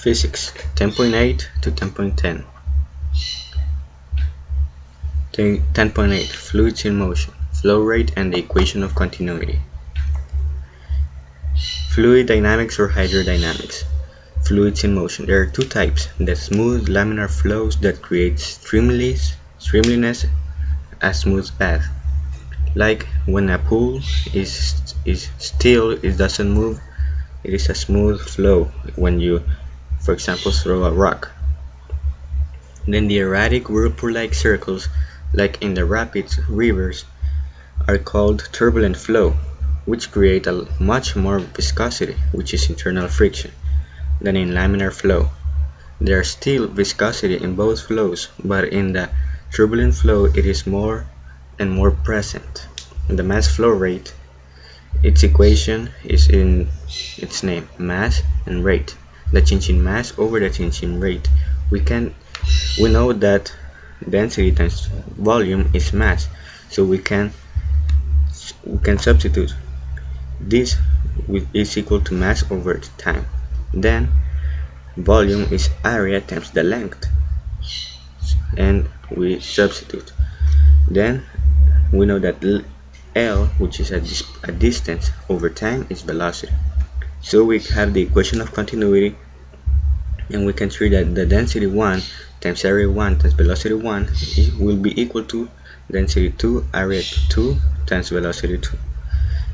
Physics 10.8 to 10.10. 10.8 Fluids in motion, flow rate and the equation of continuity. Fluid dynamics or hydrodynamics. Fluids in motion. There are two types: the smooth laminar flows that create streamliness, a smooth path. Like when a pool is still, it doesn't move, it is a smooth flow when you, for example, throw a rock. Then the erratic whirlpool-like circles, like in the rapids, rivers, are called turbulent flow, which create a much more viscosity, which is internal friction, than in laminar flow. There is still viscosity in both flows, but in the turbulent flow it is more and more present. The mass flow rate, its equation is in its name, mass and rate. The change in mass over the change in rate. We know that density times volume is mass, so we can substitute this is equal to mass over time. Then volume is area times the length, and we substitute. Then we know that L, which is a distance over time, is velocity. So we have the equation of continuity, and we can see that the density 1 times area 1 times velocity 1 will be equal to density 2 area 2 times velocity 2.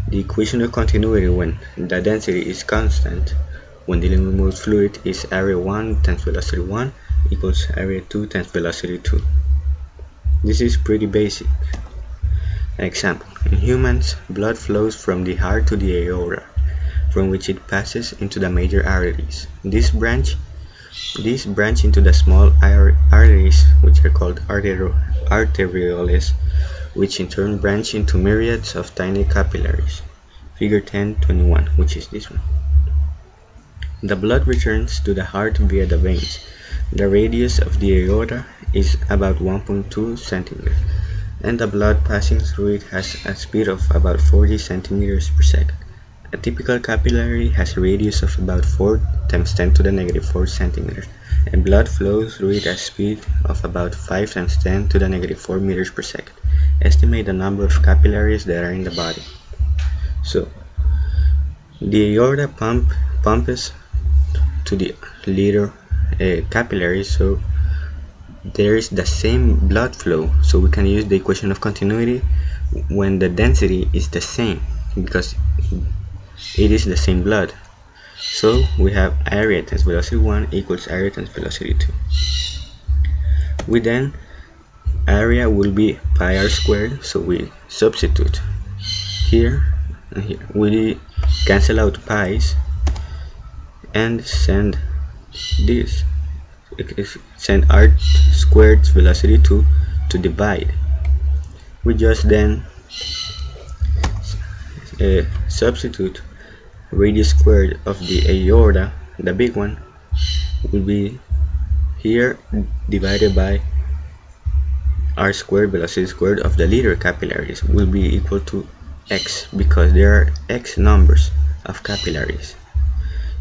The equation of continuity when the density is constant when dealing with moved fluid is area 1 times velocity 1 equals area 2 times velocity 2. This is pretty basic. An example: in humans, blood flows from the heart to the aorta, from which it passes into the major arteries. These branch into the small arteries, which are called arterioles, which in turn branch into myriads of tiny capillaries. Figure 10.21, which is this one. The blood returns to the heart via the veins. The radius of the aorta is about 1.2 centimeters, and the blood passing through it has a speed of about 40 centimeters per second. A typical capillary has a radius of about 4 times 10 to the negative 4 centimeters, and blood flows through it at a speed of about 5 times 10 to the negative 4 meters per second. Estimate the number of capillaries that are in the body. So, the aorta pumps to the little capillaries, so there is the same blood flow. So we can use the equation of continuity when the density is the same, because it is the same blood. So we have area times velocity 1 equals area times velocity 2. Area will be pi r squared, so we substitute here and here. We cancel out pi's and send this, send r squared velocity 2 to divide. We just then substitute radius squared of the aorta, the big one, will be here divided by r squared velocity squared of the little capillaries will be equal to x, because there are x numbers of capillaries.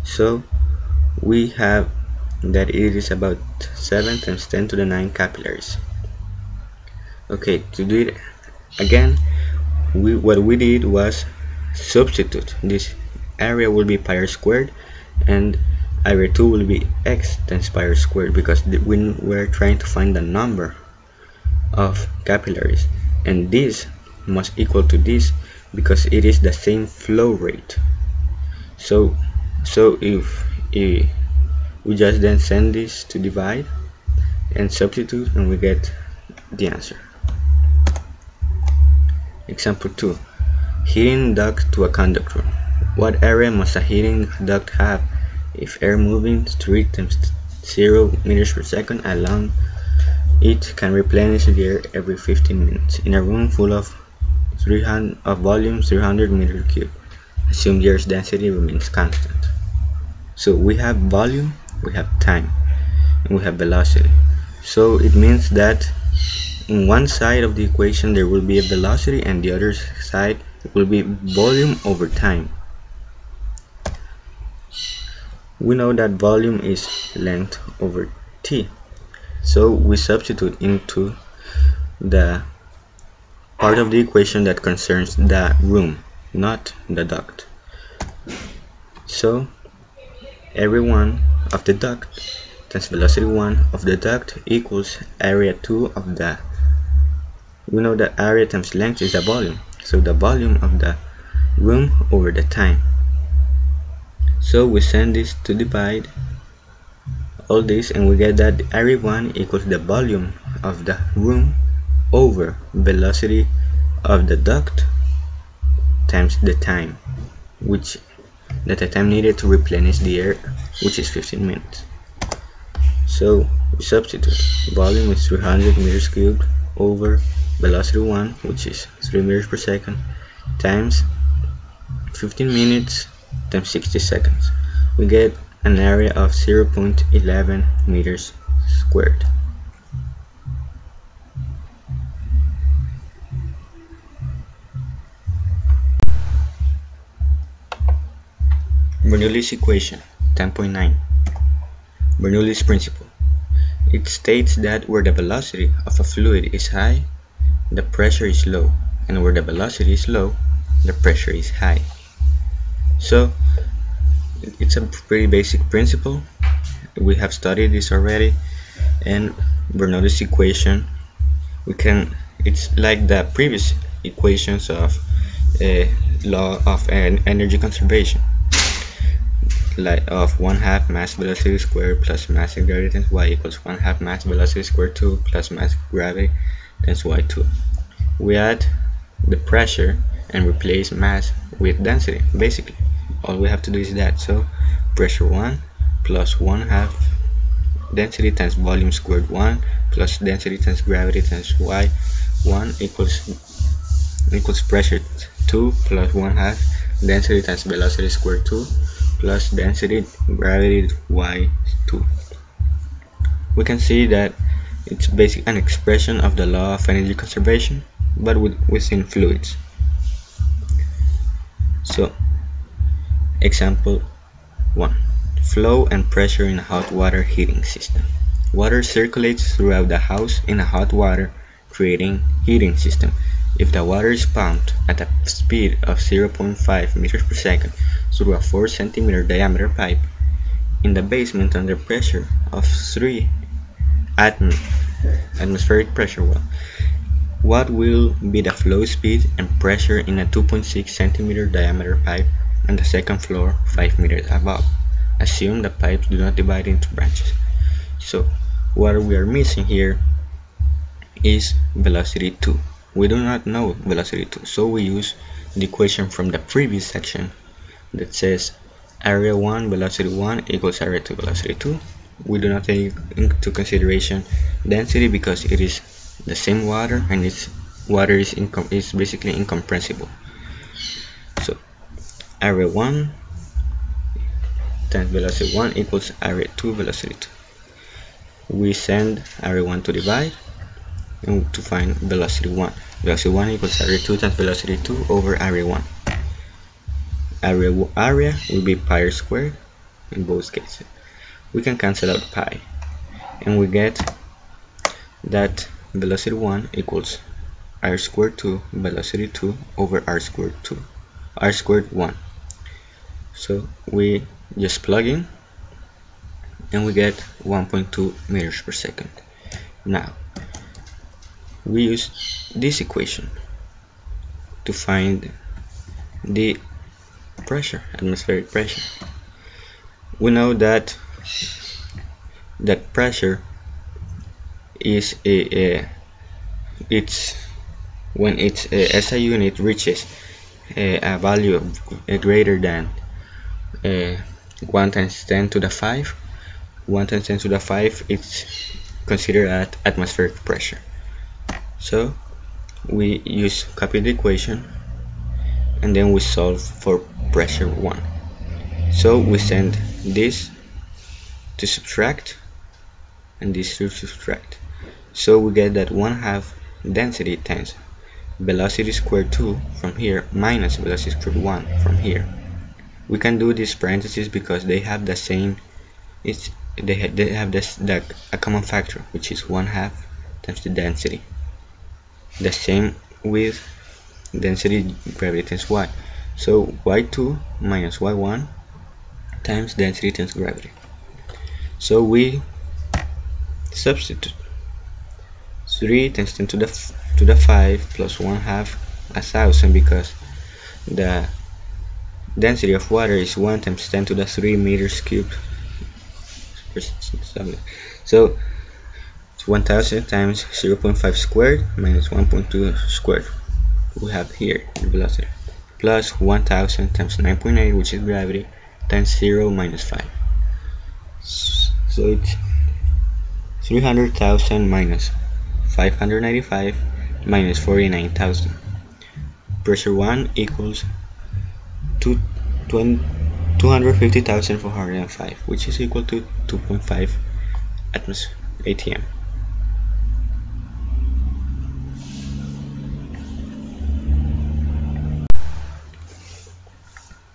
So we have that it is about 7 times 10 to the 9 capillaries. Okay, to do it again, what we did was substitute. This area will be pi r squared and area 2 will be x times pi r squared, because we were trying to find the number of capillaries, and this must equal to this because it is the same flow rate. So if we just then send this to divide and substitute, and we get the answer. Example 2. Heating duct to a conductor. What area must a heating duct have if air moving 3 times 0 meters per second along it can replenish the air every 15 minutes in a room full of volume 300 meters cubed? Assume the air's density remains constant. So we have volume, we have time, and we have velocity. So it means that in one side of the equation there will be a velocity, and the other side will be volume over time. We know that volume is length over T. So we substitute into the part of the equation that concerns the room, not the duct. So area 1 of the duct times velocity 1 of the duct equals area 2 of the. We know that area times length is the volume, so the volume of the room over the time. So we send this to divide all this, and we get that area 1 equals the volume of the room over velocity of the duct times the time, which the time needed to replenish the air, which is 15 minutes. So we substitute. Volume is 300 meters cubed over velocity 1, which is 3 meters per second, times 15 minutes times 60 seconds. We get an area of 0.11 meters squared. Bernoulli's equation 10.9. Bernoulli's principle. It states that where the velocity of a fluid is high, the pressure is low, and where the velocity is low, the pressure is high. So it's a pretty basic principle. We have studied this already, and Bernoulli's equation, it's like the previous equations of law of energy conservation, like of 1/2 mass velocity squared plus mass gravity times y equals 1/2 mass velocity squared 2 plus mass gravity times y2. We add the pressure and replace mass with density. Basically, all we have to do is that. So pressure 1 plus 1/2 density times volume squared 1 plus density times gravity times y1 equals pressure 2 plus 1/2 density times velocity squared 2 plus density gravity y2. We can see that it's basically an expression of the law of energy conservation, but within fluids. So example 1. Flow and pressure in a hot water heating system. Water circulates throughout the house in a hot water creating heating system. If the water is pumped at a speed of 0.5 meters per second through a 4 centimeter diameter pipe in the basement under pressure of 3 atmospheric pressure, what will be the flow speed and pressure in a 2.6 centimeter diameter pipe on the second floor 5 meters above? Assume the pipes do not divide into branches. So what we are missing here is velocity 2. We do not know velocity 2, so we use the equation from the previous section that says area 1 velocity 1 equals area 2 velocity 2. We do not take into consideration density because it is the same water, and water is basically incompressible. So area 1 times velocity 1 equals area 2 velocity 2. We send area 1 to divide and to find velocity 1. Velocity 1 equals area 2 times velocity 2 over area 1. Area will be pi squared in both cases. We can cancel out pi, and we get that velocity 1 equals r squared 2 velocity 2 over r squared 1. So we just plug in and we get 1.2 meters per second. Now we use this equation to find the pressure, atmospheric pressure. We know that pressure is when its SI unit reaches a value greater than 1 times 10 to the 5. 1 times 10 to the 5 it's considered at atmospheric pressure. So we copy the equation and then we solve for pressure 1. So we send this to subtract and this to subtract. So we get that 1/2 density times velocity squared 2 from here minus velocity squared 1 from here We can do these parentheses because they have the same. They have a common factor, which is 1/2 times the density. The same with density gravity times y. So y2 minus y1 times density times gravity. So we substitute 3 times 10 to the 5 plus 1/2 1,000, because the density of water is 1 times 10 to the 3 meters cubed. So 1000 times 0.5 squared minus 1.2 squared. We have here the velocity plus 1000 times 9.8, which is gravity, times 0 minus 5. So it's 300,000 minus 595 minus 49,000. Pressure 1 equals 250,405, which is equal to 2.5 atm.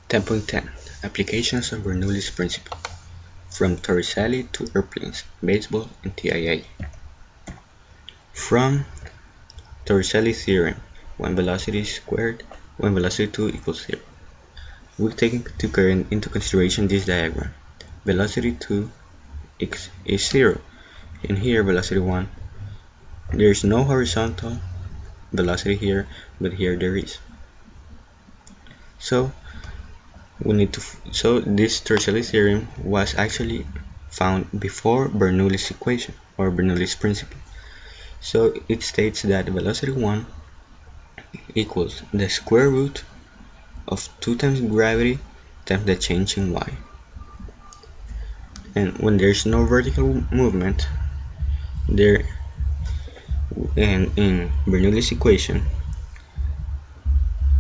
(10.10) Applications of Bernoulli's principle, from Torricelli to airplanes, baseball, and TIA. From Torricelli theorem, when velocity is squared, when velocity 2 equals 0. We take into consideration this diagram. Velocity 2 is 0. In here, velocity 1. There is no horizontal velocity here, but here there is. So this Torricelli theorem was actually found before Bernoulli's equation, or Bernoulli's principle. So it states that velocity 1 equals the square root of 2 times gravity times the change in y. And when there's no vertical movement, and in Bernoulli's equation,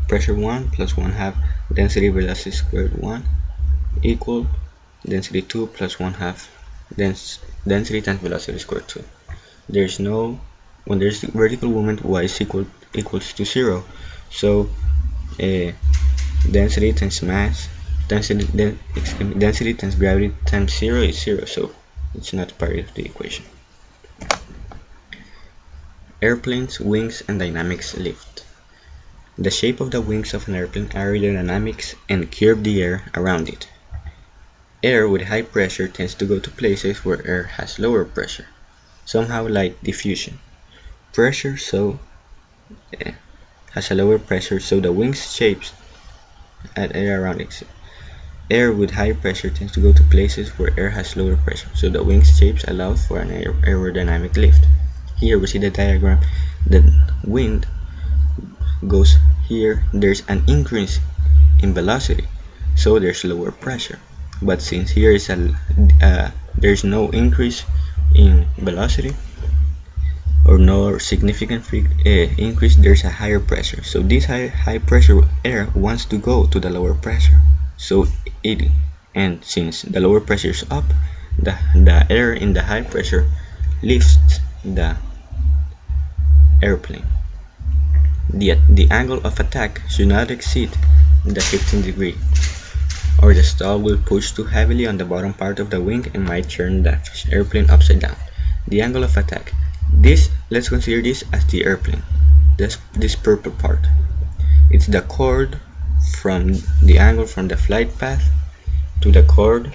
pressure 1 plus 1/2 density velocity squared 1 equal density 2 plus 1/2 density times velocity squared 2. When there's vertical movement, y is equals to 0. So density times mass, density times gravity times 0 is 0. So it's not part of the equation. Airplanes, wings, and dynamics lift. The shape of the wings of an airplane aerodynamics and curve the air around it. Air with high pressure tends to go to places where air has lower pressure, somehow like diffusion. Pressure has a lower pressure, so the wings shapes at air around it. Air with high pressure tends to go to places where air has lower pressure, so the wings shapes allow for an aerodynamic lift. Here we see the diagram. The wind goes here, there's an increase in velocity, so there's lower pressure. But since here is there's no increase in velocity or no significant increase, there's a higher pressure. So this high pressure air wants to go to the lower pressure. So and since the lower pressure is up, the air in the high pressure lifts the airplane. The angle of attack should not exceed the 15 degree, or the stall will push too heavily on the bottom part of the wing and might turn the airplane upside down. The angle of attack. Let's consider this as the airplane. This purple part. It's the chord from the angle from the flight path to the chord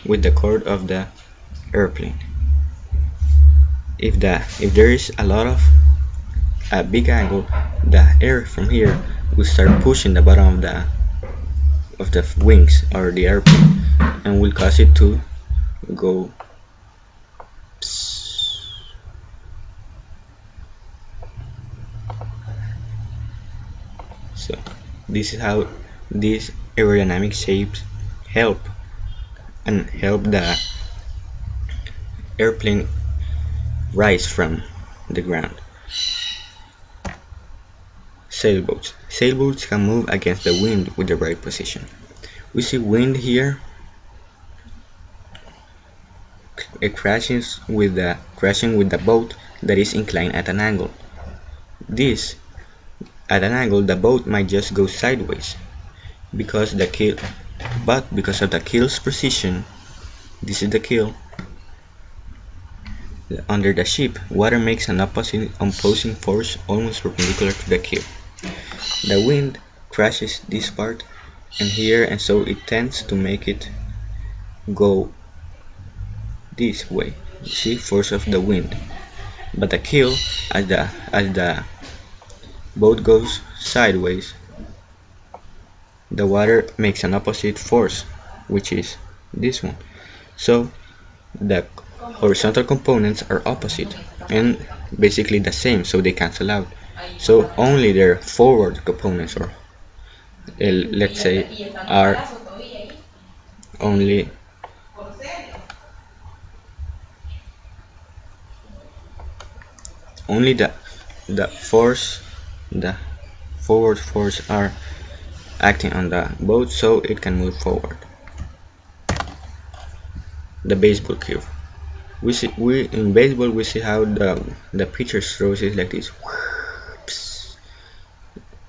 with the chord of the airplane. If there is a big angle, the air from here will start pushing the bottom of the wings or the airplane, and will cause it to go so this is how these aerodynamic shapes help the airplane rise from the ground. Sailboats. Sailboats can move against the wind with the right position. We see wind here. It crashes with the boat that is inclined at an angle. At an angle, the boat might just go sideways because the keel But because of the keel's precision, this is the keel, under the ship, water makes an opposing force almost perpendicular to the keel. The wind crashes this part and here, and so it tends to make it go this way. You see, force of the wind. But the keel, as the boat goes sideways, the water makes an opposite force, which is this one. So the horizontal components are opposite and basically the same, so they cancel out. So only their forward components, or let's say, are only the forward force are acting on the boat so it can move forward. The baseball curve. In baseball we see how the pitcher throws it like this.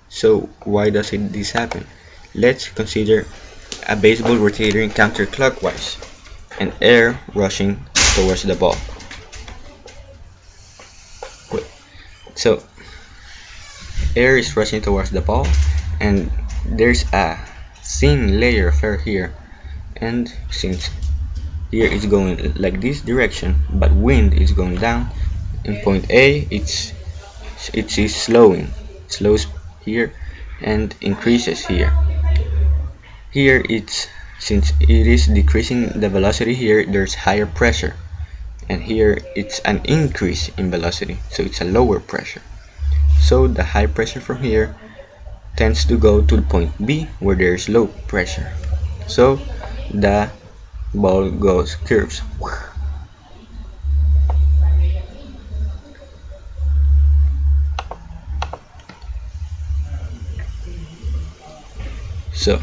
So why does this happen? Let's consider a baseball rotating counterclockwise and air rushing towards the ball. So air is rushing towards the ball and there's a thin layer of air here, and since here it's going like this direction but wind is going down, in point A it is slows here and increases here. Here since it is decreasing the velocity here, there's higher pressure, and here it's an increase in velocity, so it's a lower pressure. So the high pressure from here tends to go to point B where there's low pressure, so the ball curves. So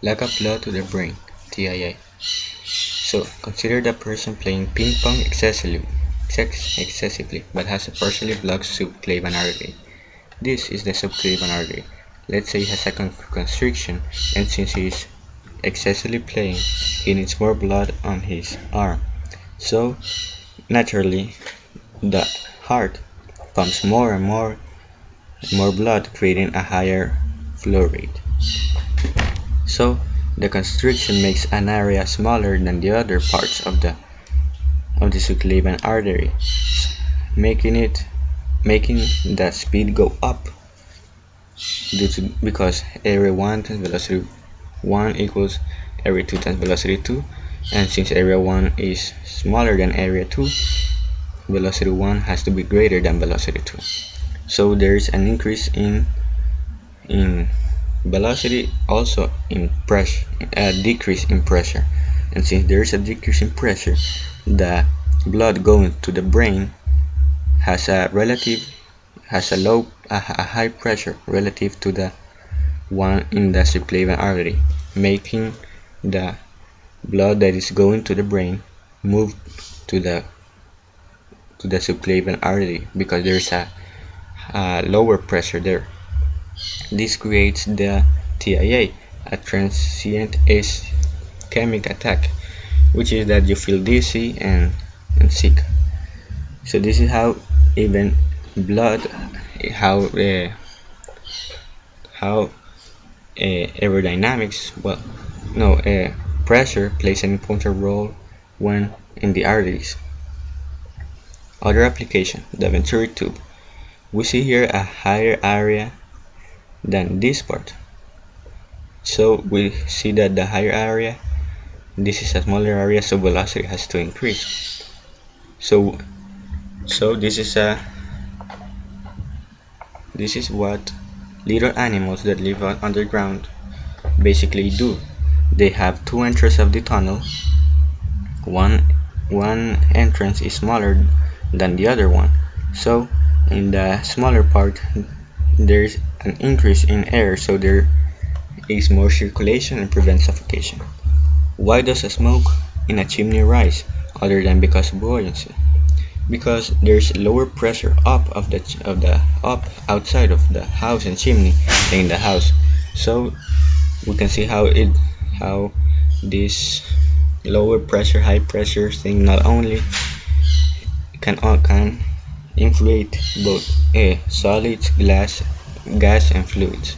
like a blow to the brain, TIA. So consider the person playing ping pong excessively but has a partially blocked subclavian artery. This is the subclavian artery. Let's say he has a constriction, and since he is excessively playing, he needs more blood on his arm. So naturally the heart pumps more and more blood, creating a higher flow rate. So the constriction makes an area smaller than the other parts of the subclavian artery, making the speed go up because area 1 times velocity 1 equals area 2 times velocity 2, and since area 1 is smaller than area 2, velocity 1 has to be greater than velocity 2. So there is an increase in velocity, also in pressure, a decrease in pressure, and since there is a decrease in pressure, the blood going to the brain has a high pressure relative to the one in the subclavian artery, making the blood that is going to the brain move to the subclavian artery because there's a lower pressure there. This creates the TIA, a transient ischemic attack, which is that you feel dizzy and sick. So this is how even blood, aerodynamics, pressure plays an important role when in the arteries. Other application, the venturi tube. We see here a higher area than this part. So we see that the higher area, this is a smaller area, so velocity has to increase. So this is what little animals that live underground basically do. They have two entrances of the tunnel. One entrance is smaller than the other one, so in the smaller part there is an increase in air, so there is more circulation and prevents suffocation. Why does a smoke in a chimney rise other than because of buoyancy? because there's lower pressure up up outside of the house and chimney than in the house. So we can see how this lower pressure high pressure thing not only can inflate both solids, gas and fluids.